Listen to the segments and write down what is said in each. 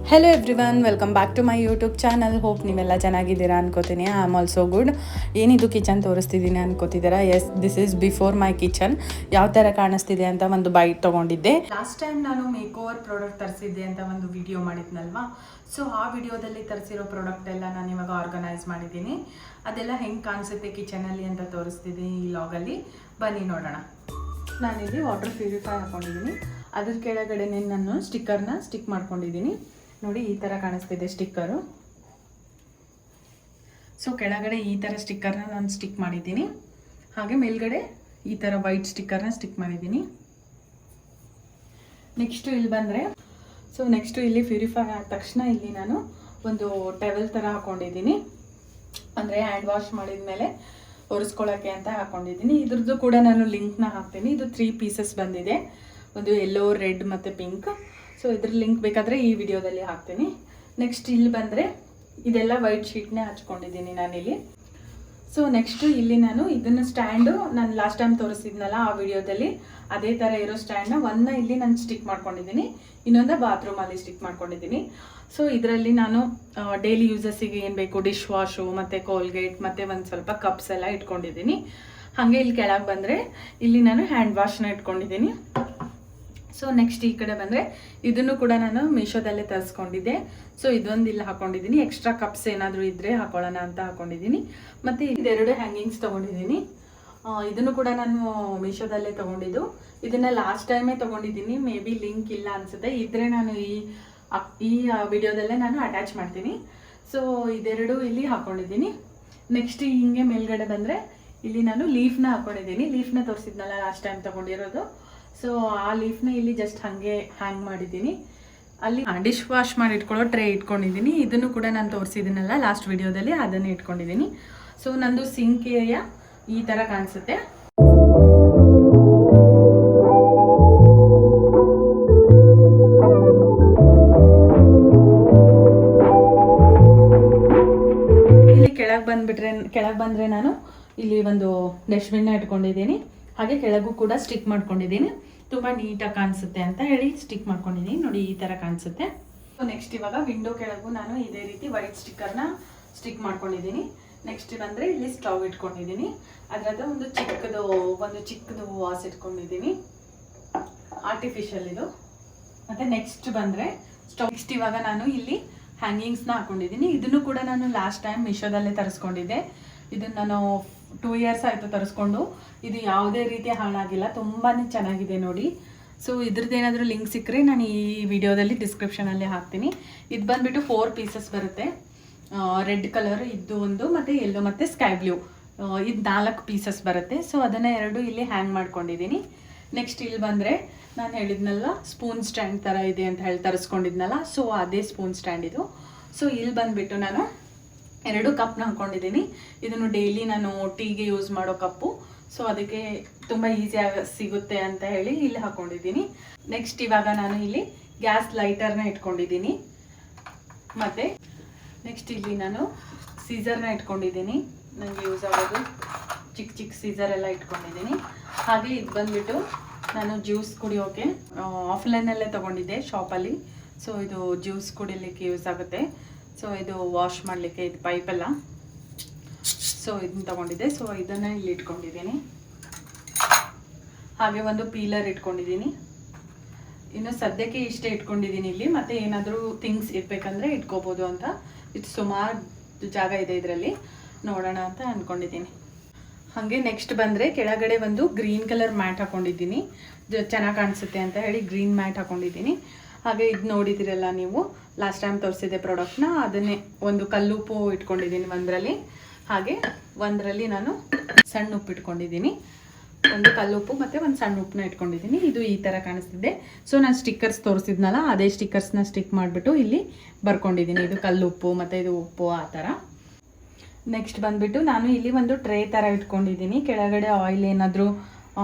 Hello everyone, welcome back to my YouTube channel. Hope ನೀವೆಲ್ಲ ಚೆನ್ನಾಗಿದ್ದೀರಾ ಅನ್ಕೋತೀನಿ. I am also good. ಏನಿದು kitchen ತೋರಿಸ್ತಿದ್ದೀನಿ ಅನ್ಕೋತಿದ್ದೀರಾ? Yes, this is before my kitchen. ಯಾವ ಥರ ಕಾಣಿಸ್ತಿದೆ ಅಂತ ಒಂದು ಬೈಟ್ ತೊಗೊಂಡಿದ್ದೆ. ಲಾಸ್ಟ್ ಟೈಮ್ ನಾನು ಮೇಕ್ ಓವರ್ ಪ್ರಾಡಕ್ಟ್ ತರಿಸಿದ್ದೆ ಅಂತ ಒಂದು ವಿಡಿಯೋ ಮಾಡಿದ್ನಲ್ವಾ, ಸೊ ಆ ವಿಡಿಯೋದಲ್ಲಿ ತರಿಸಿರೋ ಪ್ರಾಡಕ್ಟ್ ಎಲ್ಲ ನಾನು ಇವಾಗ ಆರ್ಗನೈಸ್ ಮಾಡಿದ್ದೀನಿ. ಅದೆಲ್ಲ ಹೆಂಗೆ ಕಾಣಿಸುತ್ತೆ ಕಿಚನಲ್ಲಿ ಅಂತ ತೋರಿಸ್ತಿದ್ದೀನಿ ಈ ಲಾಗಲ್ಲಿ. ಬನ್ನಿ ನೋಡೋಣ. ನಾನಿಲ್ಲಿ ವಾಟರ್ ಪ್ಯೂರಿಫೈ ಹಾಕೊಂಡಿದ್ದೀನಿ. ಅದ್ರ ಕೆಳಗಡೆನೇ ನಾನು ಸ್ಟಿಕ್ಕರ್ನ ಸ್ಟಿಕ್ ಮಾಡ್ಕೊಂಡಿದ್ದೀನಿ. ನೋಡಿ, ಈ ಥರ ಕಾಣಿಸ್ತಿದೆ ಸ್ಟಿಕ್ಕರು. ಸೊ ಕೆಳಗಡೆ ಈ ಥರ ಸ್ಟಿಕ್ಕರ್ನ ನಾನು ಸ್ಟಿಕ್ ಮಾಡಿದ್ದೀನಿ. ಹಾಗೆ ಮೇಲ್ಗಡೆ ಈ ಥರ ವೈಟ್ ಸ್ಟಿಕ್ಕರ್ನ ಸ್ಟಿಕ್ ಮಾಡಿದ್ದೀನಿ. ನೆಕ್ಸ್ಟು ಇಲ್ಲಿ ಬಂದರೆ, ಸೊ ನೆಕ್ಸ್ಟು ಇಲ್ಲಿ ಪ್ಯೂರಿಫೈ ಆದ ತಕ್ಷಣ ಇಲ್ಲಿ ನಾನು ಒಂದು ಟವೆಲ್ ಥರ ಹಾಕ್ಕೊಂಡಿದ್ದೀನಿ. ಅಂದರೆ ಹ್ಯಾಂಡ್ ವಾಶ್ ಮಾಡಿದ ಮೇಲೆ ಒರೆಸ್ಕೊಳ್ಳೋಕ್ಕೆ ಅಂತ ಹಾಕ್ಕೊಂಡಿದ್ದೀನಿ. ಇದ್ರದ್ದು ಕೂಡ ನಾನು ಲಿಂಕ್ನ ಹಾಕ್ತೀನಿ. ಇದು 3 ಪೀಸಸ್ ಬಂದಿದೆ, ಒಂದು ಯೆಲ್ಲೋ, ರೆಡ್ ಮತ್ತು ಪಿಂಕ್. ಸೊ ಇದ್ರ ಲಿಂಕ್ ಬೇಕಾದರೆ ಈ ವಿಡಿಯೋದಲ್ಲಿ ಹಾಕ್ತೀನಿ. ನೆಕ್ಸ್ಟ್ ಇಲ್ಲಿ ಬಂದರೆ ಇದೆಲ್ಲ ವೈಟ್ ಶೀಟ್ನೇ ಹಚ್ಕೊಂಡಿದ್ದೀನಿ ನಾನಿಲ್ಲಿ. ಸೊ ನೆಕ್ಸ್ಟು ಇಲ್ಲಿ ನಾನು ಇದನ್ನು ಸ್ಟ್ಯಾಂಡು ನಾನು ಲಾಸ್ಟ್ ಟೈಮ್ ತೋರಿಸಿದ್ನಲ್ಲ ಆ ವಿಡಿಯೋದಲ್ಲಿ ಅದೇ ಥರ ಇರೋ ಸ್ಟ್ಯಾಂಡ್ನ ಒಂದನ್ನ ಇಲ್ಲಿ ನಾನು ಸ್ಟಿಕ್ ಮಾಡ್ಕೊಂಡಿದ್ದೀನಿ, ಇನ್ನೊಂದು ಬಾತ್ರೂಮಲ್ಲಿ ಸ್ಟಿಕ್ ಮಾಡ್ಕೊಂಡಿದ್ದೀನಿ. ಸೊ ಇದರಲ್ಲಿ ನಾನು ಡೈಲಿ ಯೂಸಸ್ಸಿಗೆ ಏನು ಬೇಕು, ಡಿಶ್ ವಾಶು ಮತ್ತು ಕೋಲ್ಗೇಟ್ ಮತ್ತು ಒಂದು ಸ್ವಲ್ಪ ಕಪ್ಸ್ ಎಲ್ಲ ಇಟ್ಕೊಂಡಿದ್ದೀನಿ. ಹಾಗೆ ಇಲ್ಲಿ ಕೆಳಗೆ ಬಂದರೆ ಇಲ್ಲಿ ನಾನು ಹ್ಯಾಂಡ್ ವಾಶ್ನ ಇಟ್ಕೊಂಡಿದ್ದೀನಿ. ಸೊ ನೆಕ್ಸ್ಟ್ ಈ ಕಡೆ ಬಂದರೆ ಇದನ್ನು ಕೂಡ ನಾನು ಮೀಶೋದಲ್ಲೇ ತರಿಸ್ಕೊಂಡಿದ್ದೆ. ಸೊ ಇದೊಂದು ಇಲ್ಲಿ ಹಾಕೊಂಡಿದ್ದೀನಿ. ಎಕ್ಸ್ಟ್ರಾ ಕಪ್ಸ್ ಏನಾದರೂ ಇದ್ದರೆ ಹಾಕೊಳ್ಳೋಣ ಅಂತ ಹಾಕೊಂಡಿದ್ದೀನಿ. ಮತ್ತು ಇದೆರಡು ಹ್ಯಾಂಗಿಂಗ್ಸ್ ತೊಗೊಂಡಿದ್ದೀನಿ. ಇದನ್ನು ಕೂಡ ನಾನು ಮೀಶೋದಲ್ಲೇ ತೊಗೊಂಡಿದ್ದು. ಇದನ್ನು ಲಾಸ್ಟ್ ಟೈಮೇ ತೊಗೊಂಡಿದ್ದೀನಿ. ಮೇ ಬಿ ಲಿಂಕ್ ಇಲ್ಲ ಅನಿಸುತ್ತೆ. ಇದ್ದರೆ ನಾನು ಈ ವಿಡಿಯೋದಲ್ಲೇ ನಾನು ಅಟ್ಯಾಚ್ ಮಾಡ್ತೀನಿ. ಸೊ ಇದೆರಡು ಇಲ್ಲಿ ಹಾಕ್ಕೊಂಡಿದ್ದೀನಿ. ನೆಕ್ಸ್ಟ್ ಹಿಂಗೆ ಮೇಲ್ಗಡೆ ಬಂದರೆ ಇಲ್ಲಿ ನಾನು ಲೀಫ್ನ ಹಾಕ್ಕೊಂಡಿದ್ದೀನಿ. ಲೀಫ್ನ ತೋರಿಸಿದ್ನಲ್ಲ ಲಾಸ್ಟ್ ಟೈಮ್ ತೊಗೊಂಡಿರೋದು. ಸೊ ಆ ಲೀಫ್ನ ಇಲ್ಲಿ ಜಸ್ಟ್ ಹಾಗೆ ಹ್ಯಾಂಗ್ ಮಾಡಿದ್ದೀನಿ. ಅಲ್ಲಿ ಡಿಶ್ ವಾಶ್ ಮಾಡಿ ಇಟ್ಕೊಳ್ಳೋ ಟ್ರೇ ಇಟ್ಕೊಂಡಿದ್ದೀನಿ. ಇದನ್ನು ಕೂಡ ನಾನು ತೋರಿಸಿದ್ದೀನಲ್ಲ ಲಾಸ್ಟ್ ವಿಡಿಯೋದಲ್ಲಿ, ಅದನ್ನೇ ಇಟ್ಕೊಂಡಿದ್ದೀನಿ. ಸೊ ನಂದು ಸಿಂಕ್ ಏರಿಯಾ ಈ ಥರ ಕಾಣಿಸುತ್ತೆ. ಇಲ್ಲಿ ಕೆಳಗೆ ಬಂದರೆ ನಾನು ಇಲ್ಲಿ ಒಂದು ಡಸ್ಟ್ಬಿನ್ನ ಇಟ್ಕೊಂಡಿದ್ದೀನಿ. ಹಾಗೆ ಕೆಳಗೂ ಕೂಡ ಸ್ಟಿಕ್ ಮಾಡ್ಕೊಂಡಿದ್ದೀನಿ. ತುಂಬ ನೀಟಾಗಿ ಕಾಣಿಸುತ್ತೆ ಅಂತ ಹೇಳಿ ಸ್ಟಿಕ್ ಮಾಡ್ಕೊಂಡಿದ್ದೀನಿ. ನೋಡಿ, ಈ ಥರ ಕಾಣಿಸುತ್ತೆ. ಸೊ ನೆಕ್ಸ್ಟ್ ಇವಾಗ ವಿಂಡೋ ಕೆಳಗೂ ನಾನು ಇದೇ ರೀತಿ ವೈಟ್ ಸ್ಟಿಕ್ಕರ್ನ ಸ್ಟಿಕ್ ಮಾಡ್ಕೊಂಡಿದ್ದೀನಿ. ನೆಕ್ಸ್ಟ್ ಬಂದರೆ ಇಲ್ಲಿ ಸ್ಟವ್ ಇಟ್ಕೊಂಡಿದ್ದೀನಿ. ಅದರದ್ದು ಒಂದು ಚಿಕ್ಕದು ವಾಸ್ ಇಟ್ಕೊಂಡಿದ್ದೀನಿ, ಆರ್ಟಿಫಿಷಿಯಲ್ ಇದು. ಮತ್ತು ನೆಕ್ಸ್ಟ್ ಬಂದರೆ ಸ್ಟವ್. ನೆಕ್ಸ್ಟ್ ಇವಾಗ ನಾನು ಇಲ್ಲಿ ಹ್ಯಾಂಗಿಂಗ್ಸ್ನ ಹಾಕ್ಕೊಂಡಿದ್ದೀನಿ. ಇದನ್ನು ಕೂಡ ನಾನು ಲಾಸ್ಟ್ ಟೈಮ್ ಮೀಶೋದಲ್ಲೇ ತರಿಸ್ಕೊಂಡಿದ್ದೆ. ಇದನ್ನು ನಾನು 2 ಇಯರ್ಸ್ ಆಯಿತು ತರಿಸ್ಕೊಂಡು. ಇದು ಯಾವುದೇ ರೀತಿ ಹಾಳಾಗಿಲ್ಲ, ತುಂಬಾ ಚೆನ್ನಾಗಿದೆ ನೋಡಿ. ಸೊ ಇದ್ರದ್ದು ಏನಾದರೂ ಲಿಂಕ್ ಸಿಕ್ಕರೆ ನಾನು ಈ ವಿಡಿಯೋದಲ್ಲಿ ಡಿಸ್ಕ್ರಿಪ್ಷನಲ್ಲಿ ಹಾಕ್ತೀನಿ. ಇದು ಬಂದುಬಿಟ್ಟು 4 ಪೀಸಸ್ ಬರುತ್ತೆ. ರೆಡ್ ಕಲರ್ ಇದು ಒಂದು, ಮತ್ತು ಯೆಲ್ಲೋ ಮತ್ತು ಸ್ಕೈ ಬ್ಲೂ, ಇದು 4 ಪೀಸಸ್ ಬರುತ್ತೆ. ಸೊ ಅದನ್ನು 2 ಇಲ್ಲಿ ಹ್ಯಾಂಗ್ ಮಾಡ್ಕೊಂಡಿದ್ದೀನಿ. ನೆಕ್ಸ್ಟ್ ಇಲ್ಲಿ ಬಂದರೆ ನಾನು ಹೇಳಿದ್ನಲ್ಲ ಸ್ಪೂನ್ ಸ್ಟ್ಯಾಂಡ್ ಥರ ಇದೆ ಅಂತ ಹೇಳಿ ತರಿಸ್ಕೊಂಡಿದ್ನಲ್ಲ, ಸೊ ಅದೇ ಸ್ಪೂನ್ ಸ್ಟ್ಯಾಂಡ್ ಇದು. ಸೊ ಇಲ್ಲಿ ಬಂದುಬಿಟ್ಟು ನಾನು 2 ಕಪ್ನ ಹಾಕ್ಕೊಂಡಿದ್ದೀನಿ. ಇದನ್ನು ಡೈಲಿ ನಾನು ಟೀಗೆ ಯೂಸ್ ಮಾಡೋ ಕಪ್ಪು. ಸೊ ಅದಕ್ಕೆ ತುಂಬ ಈಸಿಯಾಗಿ ಸಿಗುತ್ತೆ ಅಂತ ಹೇಳಿ ಇಲ್ಲಿ ಹಾಕ್ಕೊಂಡಿದ್ದೀನಿ. ನೆಕ್ಸ್ಟ್ ಇವಾಗ ನಾನು ಇಲ್ಲಿ ಗ್ಯಾಸ್ ಲೈಟರ್ನ ಇಟ್ಕೊಂಡಿದ್ದೀನಿ. ಮತ್ತು ನೆಕ್ಸ್ಟ್ ಇಲ್ಲಿ ನಾನು ಸೀಸರ್ನ ಇಟ್ಕೊಂಡಿದ್ದೀನಿ. ನನಗೆ ಯೂಸ್ ಆಗೋದು ಚಿಕ್ಕ ಸೀಸರ್ ಎಲ್ಲ ಇಟ್ಕೊಂಡಿದ್ದೀನಿ. ಹಾಗೆ ಇದು ಬಂದುಬಿಟ್ಟು ನಾನು ಜ್ಯೂಸ್ ಕುಡಿಯೋಕೆ ಆಫ್ಲೈನಲ್ಲೇ ತೊಗೊಂಡಿದ್ದೆ ಶಾಪಲ್ಲಿ. ಸೊ ಇದು ಜ್ಯೂಸ್ ಕುಡಿಲಿಕ್ಕೆ ಯೂಸ್ ಆಗುತ್ತೆ. ಸೊ ಇದು ವಾಶ್ ಮಾಡಲಿಕ್ಕೆ ಇದು ಪೈಪೆಲ್ಲ. ಸೊ ಇದನ್ನ ತೊಗೊಂಡಿದ್ದೆ. ಸೊ ಇದನ್ನು ಇಲ್ಲಿ ಇಟ್ಕೊಂಡಿದ್ದೀನಿ. ಹಾಗೆ ಒಂದು ಪೀಲರ್ ಇಟ್ಕೊಂಡಿದ್ದೀನಿ. ಇನ್ನು ಸದ್ಯಕ್ಕೆ ಇಷ್ಟೇ ಇಟ್ಕೊಂಡಿದ್ದೀನಿ ಇಲ್ಲಿ. ಮತ್ತು ಏನಾದರೂ ಥಿಂಗ್ಸ್ ಇರಬೇಕಂದ್ರೆ ಇಟ್ಕೋಬೋದು ಅಂತ. ಇದು ಸುಮಾರು ಜಾಗ ಇದೆ ಇದರಲ್ಲಿ, ನೋಡೋಣ ಅಂತ ಅಂದ್ಕೊಂಡಿದ್ದೀನಿ. ಹಾಗೆ ನೆಕ್ಸ್ಟ್ ಬಂದರೆ ಕೆಳಗಡೆ ಒಂದು ಗ್ರೀನ್ ಕಲರ್ ಮ್ಯಾಟ್ ಹಾಕ್ಕೊಂಡಿದ್ದೀನಿ. ಚೆನ್ನಾಗಿ ಕಾಣಿಸುತ್ತೆ ಅಂತ ಹೇಳಿ ಗ್ರೀನ್ ಮ್ಯಾಟ್ ಹಾಕ್ಕೊಂಡಿದ್ದೀನಿ. ಹಾಗೆ ಇದು ನೋಡಿದ್ದೀರಲ್ಲ ನೀವು ಲಾಸ್ಟ್ ಟೈಮ್ ತೋರಿಸಿದೆ ಪ್ರಾಡಕ್ಟ್ನ, ಅದನ್ನೇ ಒಂದು ಕಲ್ಲುಪ್ಪು ಇಟ್ಕೊಂಡಿದ್ದೀನಿ ಒಂದರಲ್ಲಿ. ಹಾಗೆ ಒಂದರಲ್ಲಿ ನಾನು ಸಣ್ಣ ಉಪ್ಪು ಇಟ್ಕೊಂಡಿದ್ದೀನಿ. ಒಂದು ಕಲ್ಲುಪ್ಪು ಮತ್ತು ಒಂದು ಸಣ್ಣ ಉಪ್ಪನ್ನ ಇಟ್ಕೊಂಡಿದ್ದೀನಿ. ಇದು ಈ ಥರ ಕಾಣಿಸ್ತಿದೆ. ಸೊ ನಾನು ಸ್ಟಿಕ್ಕರ್ಸ್ ತೋರಿಸಿದ್ನಲ್ಲ ಅದೇ ಸ್ಟಿಕ್ಕರ್ಸ್ನ ಸ್ಟಿಕ್ ಮಾಡಿಬಿಟ್ಟು ಇಲ್ಲಿ ಬರ್ಕೊಂಡಿದ್ದೀನಿ. ಇದು ಕಲ್ಲುಪ್ಪು ಮತ್ತು ಇದು ಉಪ್ಪು ಆ ಥರ. ನೆಕ್ಸ್ಟ್ ಬಂದುಬಿಟ್ಟು ನಾನು ಇಲ್ಲಿ ಒಂದು ಟ್ರೇ ಥರ ಇಟ್ಕೊಂಡಿದ್ದೀನಿ. ಕೆಳಗಡೆ ಆಯಿಲ್ ಏನಾದರೂ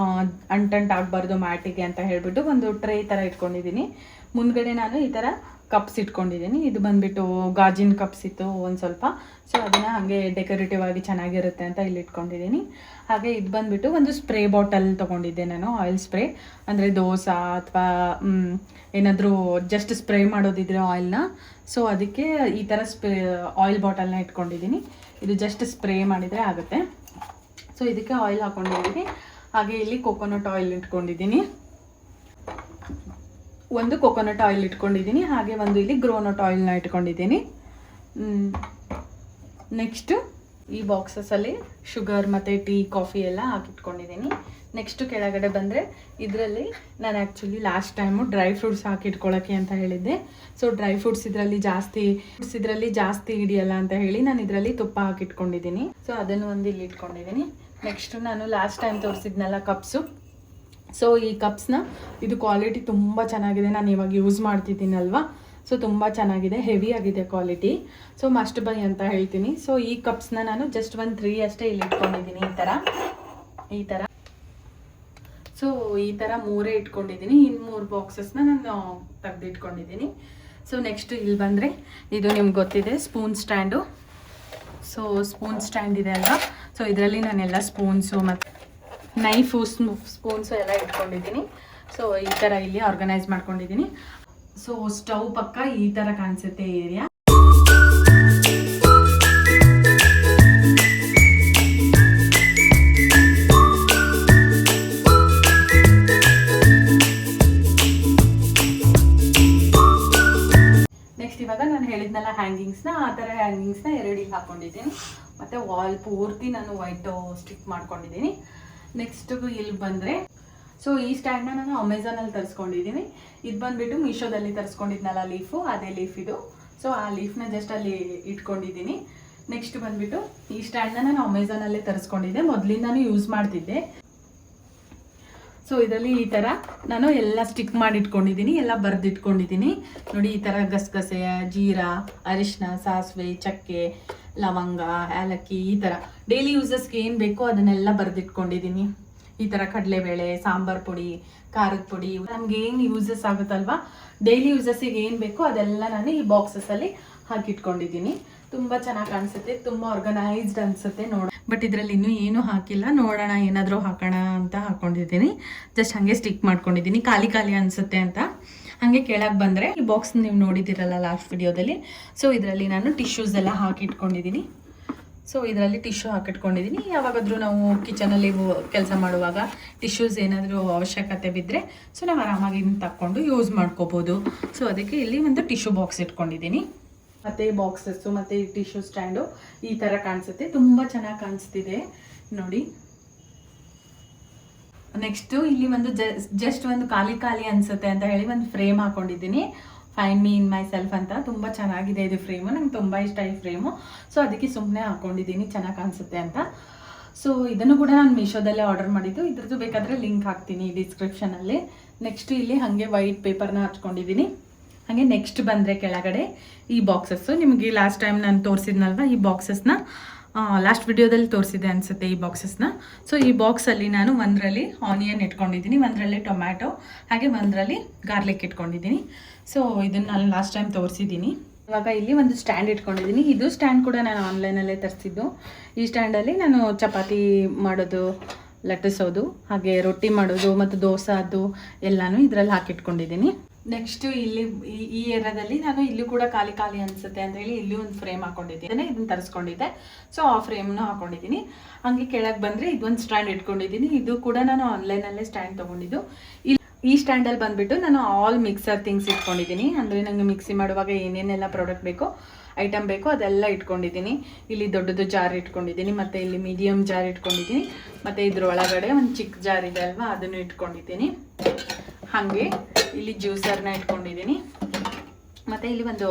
ಅಂಟಂಟ್ ಆಗಬಾರ್ದು ಮ್ಯಾಟಿಗೆ ಅಂತ ಹೇಳಿಬಿಟ್ಟು ಒಂದು ಟ್ರೇ ಥರ ಇಟ್ಕೊಂಡಿದ್ದೀನಿ. ಮುಂದ್ಗಡೆ ನಾನು ಈ ಥರ ಕಪ್ಸ್ ಇಟ್ಕೊಂಡಿದ್ದೀನಿ. ಇದು ಬಂದುಬಿಟ್ಟು ಗಾಜಿನ ಕಪ್ಸ್ ಇತ್ತು ಒಂದು ಸ್ವಲ್ಪ, ಸೊ ಅದನ್ನು ಹಾಗೆ ಡೆಕೋರೇಟಿವ್ ಆಗಿ ಚೆನ್ನಾಗಿರುತ್ತೆ ಅಂತ ಇಲ್ಲಿ ಇಟ್ಕೊಂಡಿದ್ದೀನಿ. ಹಾಗೆ ಇದು ಬಂದುಬಿಟ್ಟು ಒಂದು ಸ್ಪ್ರೇ ಬಾಟಲ್ ತೊಗೊಂಡಿದ್ದೆ ನಾನು, ಆಯಿಲ್ ಸ್ಪ್ರೇ, ಅಂದರೆ ದೋಸೆ ಅಥವಾ ಏನಾದರೂ ಜಸ್ಟ್ ಸ್ಪ್ರೇ ಮಾಡೋದಿದ್ರೆ ಆಯಿಲ್ನ, ಸೊ ಅದಕ್ಕೆ ಈ ಥರ ಆಯಿಲ್ ಬಾಟಲ್ನ ಇಟ್ಕೊಂಡಿದ್ದೀನಿ. ಇದು ಜಸ್ಟ್ ಸ್ಪ್ರೇ ಮಾಡಿದರೆ ಆಗುತ್ತೆ. ಸೊ ಇದಕ್ಕೆ ಆಯಿಲ್ ಹಾಕ್ಕೊಂಡಿದ್ದೀನಿ. ಹಾಗೆ ಇಲ್ಲಿ ಕೊಕೊನಟ್ ಆಯಿಲ್ ಇಟ್ಕೊಂಡಿದ್ದೀನಿ, ಒಂದು ಕೊಕೊನಟ್ ಆಯಿಲ್ ಇಟ್ಕೊಂಡಿದ್ದೀನಿ. ಹಾಗೆ ಒಂದು ಇಲ್ಲಿ ಗ್ರೋನಟ್ ಆಯಿಲ್ನ ಇಟ್ಕೊಂಡಿದ್ದೀನಿ. ನೆಕ್ಸ್ಟು ಈ ಬಾಕ್ಸಸಲ್ಲಿ ಶುಗರ್ ಮತ್ತು ಟೀ ಕಾಫಿ ಎಲ್ಲ ಹಾಕಿಟ್ಕೊಂಡಿದ್ದೀನಿ. ನೆಕ್ಸ್ಟು ಕೆಳಗಡೆ ಬಂದರೆ ಇದರಲ್ಲಿ ನಾನು actually last time dry fruits ಹಾಕಿಟ್ಕೊಳ್ಳೋಕ್ಕೆ ಅಂತ ಹೇಳಿದ್ದೆ. ಸೊ ಡ್ರೈ ಫ್ರೂಟ್ಸ್ ಇದರಲ್ಲಿ ಜಾಸ್ತಿ ಹಿಡಿಯಲ್ಲ ಅಂತ ಹೇಳಿ ನಾನು ಇದರಲ್ಲಿ ತುಪ್ಪ ಹಾಕಿಟ್ಕೊಂಡಿದ್ದೀನಿ. ಸೊ ಅದನ್ನು ಒಂದು ಇಲ್ಲಿ ಇಟ್ಕೊಂಡಿದ್ದೀನಿ. ನೆಕ್ಸ್ಟು ನಾನು ಲಾಸ್ಟ್ ಟೈಮ್ ತೋರಿಸಿದ್ನಲ್ಲ ಕಪ್ಸು, ಸೊ ಈ ಕಪ್ಸ್ನ ಇದು ಕ್ವಾಲಿಟಿ ತುಂಬ ಚೆನ್ನಾಗಿದೆ. ನಾನು ಇವಾಗ ಯೂಸ್ ಮಾಡ್ತಿದ್ದೀನಲ್ವ, ಸೊ ತುಂಬ ಚೆನ್ನಾಗಿದೆ, ಹೆವಿ ಆಗಿದೆ ಕ್ವಾಲಿಟಿ. ಸೊ ಮಸ್ಟ್ ಬೈ ಅಂತ ಹೇಳ್ತೀನಿ. ಸೊ ಈ ಕಪ್ಸ್ನ ನಾನು ಜಸ್ಟ್ 3 ಅಷ್ಟೇ ಇಲ್ಲಿ ಇಟ್ಕೊಂಡಿದ್ದೀನಿ. ಈ ಥರ ಸೊ ಈ ಥರ 3 ಇಟ್ಕೊಂಡಿದ್ದೀನಿ. ಇನ್ನು 3 ಬಾಕ್ಸಸ್ನ ನಾನು ತೆಗೆದಿಟ್ಕೊಂಡಿದ್ದೀನಿ. ಸೊ ನೆಕ್ಸ್ಟ್ ಇಲ್ಲಿ ಬಂದರೆ ಇದು ನಿಮ್ಗೆ ಗೊತ್ತಿದೆ spoon stand. So spoon stand ಇದೆ ಅಲ್ವಾ, ಸೊ ಇದರಲ್ಲಿ ನಾನೆಲ್ಲ ಸ್ಪೂನ್ಸು ಮತ್ತು ನೈಫು ಸ್ಪೂನ್ಸು ಎಲ್ಲ ಇಟ್ಕೊಂಡಿದ್ದೀನಿ. ಸೊ ಈ ಥರ ಇಲ್ಲಿ ಆರ್ಗನೈಸ್ ಮಾಡ್ಕೊಂಡಿದ್ದೀನಿ. ಸೊ ಸ್ಟವ್ ಪಕ್ಕ ಈ ಥರ ಕಾಣಿಸುತ್ತೆ ಏರಿಯಾ. ನೆಕ್ಸ್ಟ್ ಇವಾಗ ನಾನು ಹೇಳಿದ್ನಲ್ಲ ಹ್ಯಾಂಗಿಂಗ್ಸ್ನ, ಆ ಥರ ಹ್ಯಾಂಗಿಂಗ್ಸ್ನ 2 ಇಲ್ಲಿ ಹಾಕ್ಕೊಂಡಿದ್ದೀನಿ. ಮತ್ತು ವಾಲ್ ಪೂರ್ತಿ ನಾನು ವೈಟು ಸ್ಟಿಕ್ ಮಾಡ್ಕೊಂಡಿದ್ದೀನಿ. ನೆಕ್ಸ್ಟು ಇಲ್ಲಿ ಬಂದರೆ ಸೊ ಈ ಸ್ಟ್ಯಾಂಡ್ನ ನಾನು ಅಮೆಝಾನಲ್ಲಿ ತರಿಸ್ಕೊಂಡಿದ್ದೀನಿ. ಇದು ಬಂದುಬಿಟ್ಟು ಮೀಶೋದಲ್ಲಿ ತರಿಸ್ಕೊಂಡಿದ್ನಲ್ಲ ಲೀಫು, ಅದೇ ಲೀಫ್ ಇದು. ಸೊ ಆ ಲೀಫ್ನ ಜಸ್ಟ್ ಅಲ್ಲಿ ಇಟ್ಕೊಂಡಿದ್ದೀನಿ. ನೆಕ್ಸ್ಟ್ ಬಂದುಬಿಟ್ಟು ಈ ಸ್ಟ್ಯಾಂಡ್ನ ನಾನು ಅಮೆಝಾನಲ್ಲೇ ತರಿಸ್ಕೊಂಡಿದ್ದೆ, ಮೊದಲಿಂದನೂ ಯೂಸ್ ಮಾಡ್ತಿದ್ದೆ. ಸೊ ಇದರಲ್ಲಿ ಈ ಥರ ನಾನು ಎಲ್ಲ ಸ್ಟಿಕ್ ಮಾಡಿ ಇಟ್ಕೊಂಡಿದ್ದೀನಿ, ಎಲ್ಲ ಬರೆದಿಟ್ಕೊಂಡಿದ್ದೀನಿ ನೋಡಿ. ಈ ಥರ ಗಸಗಸೆ, ಜೀರಾ, ಅರಿಶಿನ, ಸಾಸಿವೆ, ಚಕ್ಕೆ, ಲವಂಗ, ಏಲಕ್ಕಿ, ಈ ಥರ ಡೈಲಿ ಯೂಸಸ್ಗೆ ಏನು ಬೇಕೋ ಅದನ್ನೆಲ್ಲ ಬರೆದಿಟ್ಕೊಂಡಿದ್ದೀನಿ. ಈ ಥರ ಕಡಲೆಬೇಳೆ, ಸಾಂಬಾರು ಪುಡಿ, ಖಾರದ ಪುಡಿ, ನಮ್ಗೆ ಏನು ಯೂಸಸ್ ಆಗುತ್ತಲ್ವಾ, ಡೈಲಿ ಯೂಸಸ್ಸಿಗೆ ಏನು ಬೇಕೋ ಅದೆಲ್ಲ ನಾನು ಈ ಬಾಕ್ಸಸಲ್ಲಿ ಹಾಕಿಟ್ಕೊಂಡಿದ್ದೀನಿ. ತುಂಬ ಚೆನ್ನಾಗಿ ಕಾಣಿಸುತ್ತೆ, ತುಂಬ ಆರ್ಗನೈಸ್ಡ್ ಅನಿಸುತ್ತೆ ನೋಡ. ಬಟ್ ಇದರಲ್ಲಿ ಇನ್ನೂ ಏನೂ ಹಾಕಿಲ್ಲ, ನೋಡೋಣ ಏನಾದರೂ ಹಾಕೋಣ ಅಂತ ಹಾಕ್ಕೊಂಡಿದ್ದೀನಿ. ಜಸ್ಟ್ ಹಾಗೆ ಸ್ಟಿಕ್ ಮಾಡ್ಕೊಂಡಿದ್ದೀನಿ, ಖಾಲಿ ಅನಿಸುತ್ತೆ ಅಂತ. ಹಾಗೆ ಕೆಳಗೆ ಬಂದರೆ ಈ ಬಾಕ್ಸ್ ನೀವು ನೋಡಿದ್ದೀರಲ್ಲ ಲಾಸ್ಟ್ ವಿಡಿಯೋದಲ್ಲಿ, ಸೊ ಇದರಲ್ಲಿ ನಾನು ಟಿಶ್ಯೂಸ್ ಎಲ್ಲ ಹಾಕಿಟ್ಕೊಂಡಿದ್ದೀನಿ. ಸೊ ಇದರಲ್ಲಿ ಟಿಶ್ಯೂ ಹಾಕಿಟ್ಕೊಂಡಿದ್ದೀನಿ. ಯಾವಾಗಾದರೂ ನಾವು ಕಿಚನಲ್ಲಿ ಕೆಲಸ ಮಾಡುವಾಗ ಟಿಶ್ಯೂಸ್ ಏನಾದರೂ ಅವಶ್ಯಕತೆ ಬಿದ್ದರೆ ಸೊ ನಾವು ಆರಾಮಾಗಿ ತಕ್ಕೊಂಡು ಯೂಸ್ ಮಾಡ್ಕೋಬೋದು. ಸೊ ಅದಕ್ಕೆ ಇಲ್ಲಿ ಒಂದು ಟಿಶ್ಯೂ ಬಾಕ್ಸ್ ಇಟ್ಕೊಂಡಿದ್ದೀನಿ. ಮತ್ತು ಬಾಕ್ಸಸ್ಸು ಮತ್ತು ಈ ಟಿಶ್ಯೂ ಸ್ಟ್ಯಾಂಡು ಈ ಥರ ಕಾಣಿಸುತ್ತೆ, ತುಂಬ ಚೆನ್ನಾಗಿ ಕಾಣಿಸ್ತಿದೆ ನೋಡಿ. ನೆಕ್ಸ್ಟು ಇಲ್ಲಿ ಒಂದು ಜಸ್ಟ್ ಒಂದು ಖಾಲಿ ಅನಿಸುತ್ತೆ ಅಂತ ಹೇಳಿ ಒಂದು ಫ್ರೇಮ್ ಹಾಕ್ಕೊಂಡಿದ್ದೀನಿ, find me in my self ಅಂತ. ತುಂಬ ಚೆನ್ನಾಗಿದೆ ಇದು ಫ್ರೇಮು, ನಂಗೆ ತುಂಬ ಇಷ್ಟ ಈ ಫ್ರೇಮು. ಸೊ ಅದಕ್ಕೆ ಸುಮ್ಮನೆ ಹಾಕ್ಕೊಂಡಿದ್ದೀನಿ, ಚೆನ್ನಾಗಿ ಕಾಣಿಸುತ್ತೆ ಅಂತ. ಸೊ ಇದನ್ನು ಕೂಡ ನಾನು ಮೀಶೋದಲ್ಲೇ ಆರ್ಡರ್ ಮಾಡಿದ್ದು, ಇದ್ರದ್ದು ಬೇಕಾದರೆ ಲಿಂಕ್ ಹಾಕ್ತೀನಿ ಡಿಸ್ಕ್ರಿಪ್ಷನಲ್ಲಿ. ನೆಕ್ಸ್ಟ್ ಇಲ್ಲಿ ಹಾಗೆ ವೈಟ್ ಪೇಪರ್ನ ಹಚ್ಕೊಂಡಿದ್ದೀನಿ. ಹಾಗೆ ನೆಕ್ಸ್ಟ್ ಬಂದರೆ ಕೆಳಗಡೆ ಈ ಬಾಕ್ಸಸ್ಸು, ನಿಮಗೆ ಲಾಸ್ಟ್ ಟೈಮ್ ನಾನು ತೋರಿಸಿದ್ನಲ್ವ ಈ ಬಾಕ್ಸಸ್ನ, ಲಾಸ್ಟ್ ವಿಡಿಯೋದಲ್ಲಿ ತೋರಿಸಿದೆ ಅನಿಸುತ್ತೆ ಈ ಬಾಕ್ಸಸ್ನ. ಸೊ ಈ ಬಾಕ್ಸಲ್ಲಿ ನಾನು ಒಂದರಲ್ಲಿ ಆನಿಯನ್ ಇಟ್ಕೊಂಡಿದ್ದೀನಿ, ಒಂದರಲ್ಲಿ ಟೊಮ್ಯಾಟೊ, ಹಾಗೆ ಒಂದರಲ್ಲಿ ಗಾರ್ಲಿಕ್ ಇಟ್ಕೊಂಡಿದ್ದೀನಿ. ಸೊ ಇದನ್ನು ನಾನು ಲಾಸ್ಟ್ ಟೈಮ್ ತೋರಿಸಿದ್ದೀನಿ. ಇವಾಗ ಇಲ್ಲಿ ಒಂದು ಸ್ಟ್ಯಾಂಡ್ ಇಟ್ಕೊಂಡಿದ್ದೀನಿ. ಇದು ಸ್ಟ್ಯಾಂಡ್ ಕೂಡ ನಾನು ಆನ್ಲೈನಲ್ಲೇ ತರಿಸಿದ್ದು. ಈ ಸ್ಟ್ಯಾಂಡಲ್ಲಿ ನಾನು ಚಪಾತಿ ಮಾಡೋದು, ಲಟ್ಟಿಸೋದು, ಹಾಗೆ ರೊಟ್ಟಿ ಮಾಡೋದು ಮತ್ತು ದೋಸೆ ಅದು ಎಲ್ಲನೂ ಇದರಲ್ಲಿ ಹಾಕಿಟ್ಕೊಂಡಿದ್ದೀನಿ. ನೆಕ್ಸ್ಟು ಇಲ್ಲಿ ಈ ಏರಿಯಾದಲ್ಲಿ ನಾನು ಇಲ್ಲೂ ಕೂಡ ಖಾಲಿ ಅನಿಸುತ್ತೆ ಅಂತ ಹೇಳಿ ಇಲ್ಲಿ ಒಂದು ಫ್ರೇಮ್ ಹಾಕೊಂಡಿದ್ದೀನಿ, ಇದನ್ನು ತರಿಸ್ಕೊಂಡಿದ್ದೆ. ಸೊ ಆ ಫ್ರೇಮ್ನ ಹಾಕೊಂಡಿದ್ದೀನಿ. ಹಾಗೆ ಕೆಳಗೆ ಬಂದರೆ ಇದೊಂದು ಸ್ಟ್ಯಾಂಡ್ ಇಟ್ಕೊಂಡಿದ್ದೀನಿ. ಇದು ಕೂಡ ನಾನು ಆನ್ಲೈನಲ್ಲೇ ಸ್ಟ್ಯಾಂಡ್ ತೊಗೊಂಡಿದ್ದು. ಈ ಸ್ಟ್ಯಾಂಡಲ್ಲಿ ಬಂದುಬಿಟ್ಟು ನಾನು ಆಲ್ ಮಿಕ್ಸರ್ ಥಿಂಗ್ಸ್ ಇಟ್ಕೊಂಡಿದ್ದೀನಿ, ಅಂದರೆ ನನಗೆ ಮಿಕ್ಸಿ ಮಾಡುವಾಗ ಏನೇನೆಲ್ಲ ಪ್ರಾಡಕ್ಟ್ ಬೇಕೋ, ಐಟಮ್ ಬೇಕೋ ಅದೆಲ್ಲ ಇಟ್ಕೊಂಡಿದ್ದೀನಿ. ಇಲ್ಲಿ ದೊಡ್ಡದು ಜಾರ್ ಇಟ್ಕೊಂಡಿದ್ದೀನಿ, ಮತ್ತು ಇಲ್ಲಿ ಮೀಡಿಯಮ್ ಜಾರ್ ಇಟ್ಕೊಂಡಿದ್ದೀನಿ, ಮತ್ತು ಇದ್ರೊಳಗಡೆ ಒಂದು ಚಿಕ್ಕ ಜಾರ್ ಇದೆ ಅಲ್ವಾ ಅದನ್ನು ಇಟ್ಕೊಂಡಿದ್ದೀನಿ. ಹಾಗೆ ಇಲ್ಲಿ ಜ್ಯೂಸರ್ನ ಇಟ್ಕೊಂಡಿದ್ದೀನಿ, ಮತ್ತು ಇಲ್ಲಿ ಒಂದು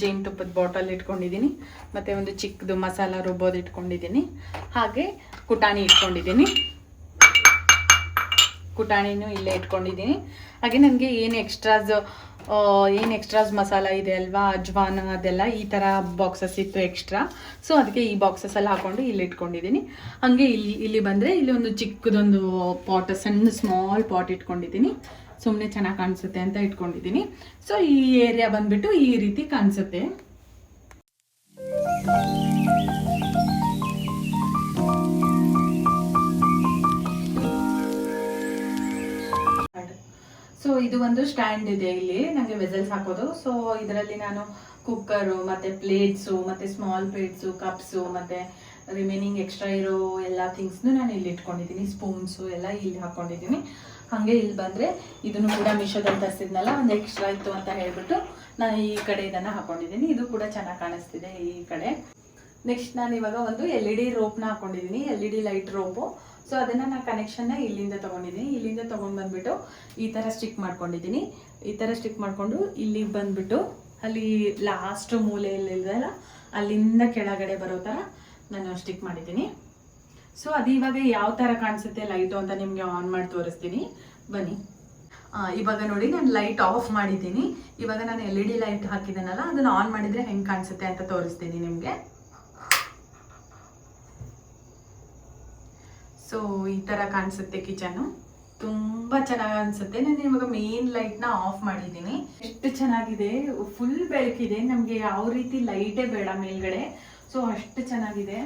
ಜೇನುತುಪ್ಪದ ಬಾಟಲ್ ಇಟ್ಕೊಂಡಿದ್ದೀನಿ, ಮತ್ತು ಒಂದು ಚಿಕ್ಕದು ಮಸಾಲ ರುಬ್ಬೋದು ಇಟ್ಕೊಂಡಿದ್ದೀನಿ. ಹಾಗೆ ಕುಟಾಣಿ ಇಟ್ಕೊಂಡಿದ್ದೀನಿ, ಕುಟಾಣಿನೂ ಇಲ್ಲೇ ಇಟ್ಕೊಂಡಿದ್ದೀನಿ. ಹಾಗೆ ನನಗೆ ಏನು ಎಕ್ಸ್ಟ್ರಾಸ್ ಮಸಾಲ ಇದೆ ಅಲ್ವಾ, ಅಜ್ವಾನ ಅದೆಲ್ಲ ಈ ಥರ ಬಾಕ್ಸಸ್ ಇತ್ತು ಎಕ್ಸ್ಟ್ರಾ. ಸೊ ಅದಕ್ಕೆ ಈ ಬಾಕ್ಸಸ್ಸಲ್ಲಿ ಹಾಕ್ಕೊಂಡು ಇಲ್ಲಿ ಇಟ್ಕೊಂಡಿದ್ದೀನಿ. ಹಾಗೆ ಇಲ್ಲಿ ಬಂದರೆ ಇಲ್ಲಿ ಒಂದು ಚಿಕ್ಕದೊಂದು ಪಾಟ್, ಸ್ಮಾಲ್ ಪಾಟ್ ಇಟ್ಕೊಂಡಿದ್ದೀನಿ. ಸೊ ಸುಮ್ಮನೆ ಚೆನ್ನಾಗಿ ಕಾಣಿಸುತ್ತೆ ಅಂತ ಇಟ್ಕೊಂಡಿದ್ದೀನಿ. ಸೊ ಈ ಏರಿಯಾ ಬಂದ್ಬಿಟ್ಟು ಈ ರೀತಿ ಕಾಣಿಸುತ್ತೆ. ಸೊ ಇದು ಒಂದು ಸ್ಟ್ಯಾಂಡ್ ಇದೆ, ಇಲ್ಲಿ ನನಗೆ ವೆಸಲ್ಸ್ ಹಾಕೋದು. ಸೊ ಇದರಲ್ಲಿ ನಾನು ಕುಕ್ಕರು ಮತ್ತು ಪ್ಲೇಟ್ಸು ಮತ್ತು ಸ್ಮಾಲ್ ಪ್ಲೇಟ್ಸು, ಕಪ್ಸು ಮತ್ತು ರಿಮೈನಿಂಗ್ ಎಕ್ಸ್ಟ್ರಾ ಇರೋ ಎಲ್ಲ ಥಿಂಗ್ಸ್ನು ನಾನು ಇಲ್ಲಿ ಇಟ್ಕೊಂಡಿದ್ದೀನಿ. ಸ್ಪೂನ್ಸು ಎಲ್ಲ ಇಲ್ಲಿ ಹಾಕ್ಕೊಂಡಿದ್ದೀನಿ. ಹಾಗೆ ಇಲ್ಲಿ ಬಂದರೆ ಇದನ್ನು ಕೂಡ ಮೀಶೋದಲ್ಲಿ ತರಿಸಿದ್ನಲ್ಲ, ಒಂದು ಎಕ್ಸ್ಟ್ರಾ ಇತ್ತು ಅಂತ ಹೇಳ್ಬಿಟ್ಟು ನಾನು ಈ ಕಡೆ ಇದನ್ನು ಹಾಕ್ಕೊಂಡಿದ್ದೀನಿ. ಇದು ಕೂಡ ಚೆನ್ನಾಗಿ ಕಾಣಿಸ್ತಿದೆ ಈ ಕಡೆ. ನೆಕ್ಸ್ಟ್ ನಾನು ಇವಾಗ ಒಂದು LED ರೋಪ್ನ ಹಾಕ್ಕೊಂಡಿದ್ದೀನಿ, LED ಲೈಟ್ ರೋಪು. ಸೊ ಅದನ್ನು ನಾನು ಕನೆಕ್ಷನ್ನ ಇಲ್ಲಿಂದ ತೊಗೊಂಡಿದ್ದೀನಿ. ಇಲ್ಲಿಂದ ತೊಗೊಂಡು ಬಂದುಬಿಟ್ಟು ಈ ಥರ ಸ್ಟಿಕ್ ಮಾಡ್ಕೊಂಡಿದ್ದೀನಿ. ಈ ಥರ ಸ್ಟಿಕ್ ಮಾಡಿಕೊಂಡು ಇಲ್ಲಿಗೆ ಬಂದುಬಿಟ್ಟು ಅಲ್ಲಿ ಲಾಸ್ಟ್ ಮೂಲೆಯಲ್ಲಿದೆಯಲ್ಲ ಅಲ್ಲಿಂದ ಕೆಳಗಡೆ ಬರೋ ಥರ ನಾನು ಸ್ಟಿಕ್ ಮಾಡಿದ್ದೀನಿ. ಸೊ ಅದು ಇವಾಗ ಯಾವ ಥರ ಕಾಣಿಸುತ್ತೆ ಲೈಟು ಅಂತ ನಿಮಗೆ ಆನ್ ಮಾಡಿ ತೋರಿಸ್ತೀನಿ, ಬನ್ನಿ. ಇವಾಗ ನೋಡಿ ನಾನು ಲೈಟ್ ಆಫ್ ಮಾಡಿದ್ದೀನಿ. ಇವಾಗ ನಾನು LED ಲೈಟ್ ಹಾಕಿದ್ದೀನಲ್ಲ ಅದನ್ನು ಆನ್ ಮಾಡಿದರೆ ಹೆಂಗೆ ಕಾಣಿಸುತ್ತೆ ಅಂತ ತೋರಿಸ್ತೀನಿ ನಿಮಗೆ. ಸೊ ಈ ಥರ ಕಾಣಿಸುತ್ತೆ ಕಿಚನ್ನು, ತುಂಬ ಚೆನ್ನಾಗಿ ಅನಿಸುತ್ತೆ. ನಾನು ಇವಾಗ ಮೇನ್ ಲೈಟ್ನ ಆಫ್ ಮಾಡಿದ್ದೀನಿ. ಎಷ್ಟು ಚೆನ್ನಾಗಿದೆ, ಫುಲ್ ಬೆಳಕಿದೆ, ನಮಗೆ ಯಾವ ರೀತಿ ಲೈಟೇ ಬೇಡ ಮೇಲ್ಗಡೆ. ಸೊ ಅಷ್ಟು ಚೆನ್ನಾಗಿದೆ,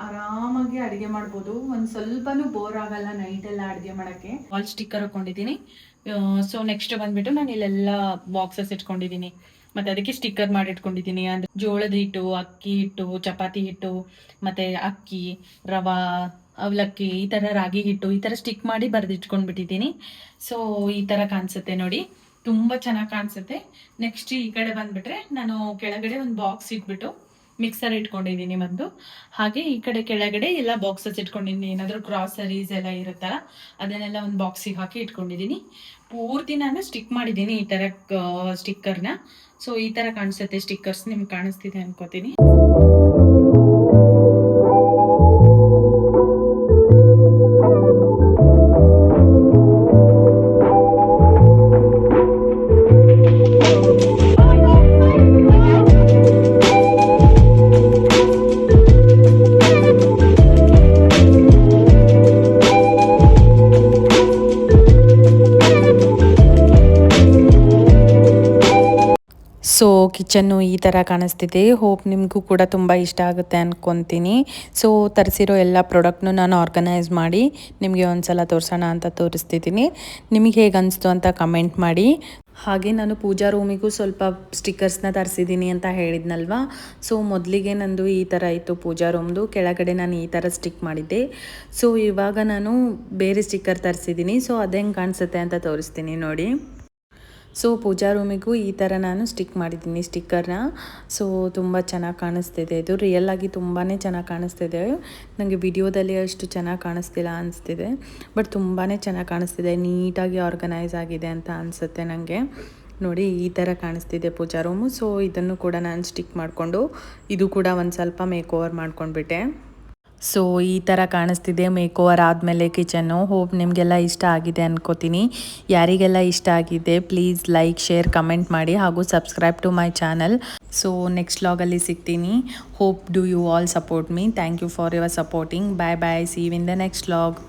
ಆರಾಮಾಗಿ ಅಡುಗೆ ಮಾಡ್ಬೋದು. ಒಂದು ಸ್ವಲ್ಪನೂ ಬೋರ್ ಆಗಲ್ಲ ನೈಟೆಲ್ಲ ಅಡುಗೆ ಮಾಡೋಕ್ಕೆ. ವಾಲ್ ಸ್ಟಿಕ್ಕರ್ ಹಾಕೊಂಡಿದ್ದೀನಿ. ಸೊ ನೆಕ್ಸ್ಟ್ ಬಂದ್ಬಿಟ್ಟು ನಾನು ಇಲ್ಲೆಲ್ಲ ಬಾಕ್ಸಸ್ ಇಟ್ಕೊಂಡಿದ್ದೀನಿ, ಮತ್ತು ಅದಕ್ಕೆ ಸ್ಟಿಕ್ಕರ್ ಮಾಡಿ ಇಟ್ಕೊಂಡಿದ್ದೀನಿ. ಅಂದರೆ ಜೋಳದ ಹಿಟ್ಟು, ಅಕ್ಕಿ ಹಿಟ್ಟು, ಚಪಾತಿ ಹಿಟ್ಟು, ಮತ್ತು ಅಕ್ಕಿ, ರವಾ, ಅವಲಕ್ಕಿ, ಈ ಥರ ರಾಗಿ ಹಿಟ್ಟು, ಈ ಥರ ಸ್ಟಿಕ್ ಮಾಡಿ ಬರೆದಿಟ್ಕೊಂಡ್ಬಿಟ್ಟಿದ್ದೀನಿ. ಸೊ ಈ ಥರ ಕಾಣಿಸುತ್ತೆ ನೋಡಿ, ತುಂಬ ಚೆನ್ನಾಗಿ ಕಾಣಿಸುತ್ತೆ. ನೆಕ್ಸ್ಟ್ ಈ ಕಡೆ ಬಂದುಬಿಟ್ರೆ ನಾನು ಕೆಳಗಡೆ ಒಂದು ಬಾಕ್ಸ್ ಇಟ್ಬಿಟ್ಟು ಮಿಕ್ಸರ್ ಇಟ್ಕೊಂಡಿದ್ದೀನಿ ಒಂದು. ಹಾಗೆ ಈ ಕಡೆ ಕೆಳಗಡೆ ಎಲ್ಲ ಬಾಕ್ಸಸ್ ಇಟ್ಕೊಂಡಿದ್ದೀನಿ, ಏನಾದರೂ ಗ್ರಾಸರೀಸ್ ಎಲ್ಲ ಇರುತ್ತಲ್ಲ ಅದನ್ನೆಲ್ಲ ಒಂದು ಬಾಕ್ಸಿಗೆ ಹಾಕಿ ಇಟ್ಕೊಂಡಿದ್ದೀನಿ. ಪೂರ್ತಿ ನಾನು ಸ್ಟಿಕ್ ಮಾಡಿದ್ದೀನಿ ಈ ಥರ ಸ್ಟಿಕ್ಕರ್ನ. ಸೊ ಈ ಥರ ಕಾಣಿಸುತ್ತೆ ಸ್ಟಿಕ್ಕರ್ಸ್, ನಿಮ್ಗೆ ಕಾಣಿಸ್ತಿದೆ ಅನ್ಕೋತೀನಿ. ಸೊ ಕಿಚನ್ನು ಈ ಥರ ಕಾಣಿಸ್ತಿದೆ. ಹೋಪ್ ನಿಮಗೂ ಕೂಡ ತುಂಬ ಇಷ್ಟ ಆಗುತ್ತೆ ಅಂದ್ಕೊತೀನಿ. ಸೊ ತರಿಸಿರೋ ಎಲ್ಲ ಪ್ರಾಡಕ್ಟ್ನು ನಾನು ಆರ್ಗನೈಸ್ ಮಾಡಿ ನಿಮಗೆ ಒಂದು ಸಲ ತೋರಿಸೋಣ ಅಂತ ತೋರಿಸ್ತಿದ್ದೀನಿ. ನಿಮಗೆ ಹೇಗೆ ಅನಿಸ್ತು ಅಂತ ಕಮೆಂಟ್ ಮಾಡಿ. ಹಾಗೆ ನಾನು ಪೂಜಾ ರೂಮಿಗೂ ಸ್ವಲ್ಪ ಸ್ಟಿಕ್ಕರ್ಸ್ನ ತರಿಸಿದ್ದೀನಿ ಅಂತ ಹೇಳಿದ್ನಲ್ವ. ಸೊ ಮೊದಲಿಗೆ ನಂದು ಈ ಥರ ಇತ್ತು ಪೂಜಾ ರೂಮ್ದು, ಕೆಳಗಡೆ ನಾನು ಈ ಥರ ಸ್ಟಿಕ್ ಮಾಡಿದ್ದೆ. ಸೊ ಇವಾಗ ನಾನು ಬೇರೆ ಸ್ಟಿಕ್ಕರ್ ತರಿಸಿದ್ದೀನಿ. ಸೊ ಅದು ಹೆಂಗೆ ಕಾಣಿಸುತ್ತೆ ಅಂತ ತೋರಿಸ್ತೀನಿ ನೋಡಿ. ಸೊ ಪೂಜಾ ರೂಮಿಗೂ ಈ ಥರ ನಾನು ಸ್ಟಿಕ್ ಮಾಡಿದ್ದೀನಿ ಸ್ಟಿಕ್ಕರ್ನ. ಸೊ ತುಂಬ ಚೆನ್ನಾಗಿ ಕಾಣಿಸ್ತಿದೆ, ಇದು ರಿಯಲ್ ಆಗಿ ತುಂಬಾ ಚೆನ್ನಾಗಿ ಕಾಣಿಸ್ತಿದೆ. ನನಗೆ ವಿಡಿಯೋದಲ್ಲಿ ಅಷ್ಟು ಚೆನ್ನಾಗಿ ಕಾಣಿಸ್ತಿಲ್ಲ ಅನಿಸ್ತಿದೆ, ಬಟ್ ತುಂಬಾ ಚೆನ್ನಾಗಿ ಕಾಣಿಸ್ತಿದೆ, ನೀಟಾಗಿ ಆರ್ಗನೈಸ್ ಆಗಿದೆ ಅಂತ ಅನಿಸುತ್ತೆ ನನಗೆ. ನೋಡಿ ಈ ಥರ ಕಾಣಿಸ್ತಿದೆ ಪೂಜಾ ರೂಮು. ಸೊ ಇದನ್ನು ಕೂಡ ನಾನು ಸ್ಟಿಕ್ ಮಾಡಿಕೊಂಡು ಇದು ಕೂಡ ಒಂದು ಸ್ವಲ್ಪ ಮೇಕ್ ಓವರ್ ಮಾಡ್ಕೊಂಡ್ಬಿಟ್ಟೆ. ಸೊ ಈ ಥರ ಕಾಣಿಸ್ತಿದೆ ಮೇಕ್ ಓವರ್ ಆದಮೇಲೆ ಕಿಚನ್ನು. ಹೋಪ್ ನಿಮಗೆಲ್ಲ ಇಷ್ಟ ಆಗಿದೆ ಅನ್ಕೋತೀನಿ. ಯಾರಿಗೆಲ್ಲ ಇಷ್ಟ ಆಗಿದೆ ಪ್ಲೀಸ್ ಲೈಕ್, ಶೇರ್, ಕಮೆಂಟ್ ಮಾಡಿ ಹಾಗೂ subscribe to my channel. So next ವ್ಲಾಗಲ್ಲಿ ಸಿಗ್ತೀನಿ. Hope do you all support me. Thank you for your supporting. Bye bye, see you in the next vlog.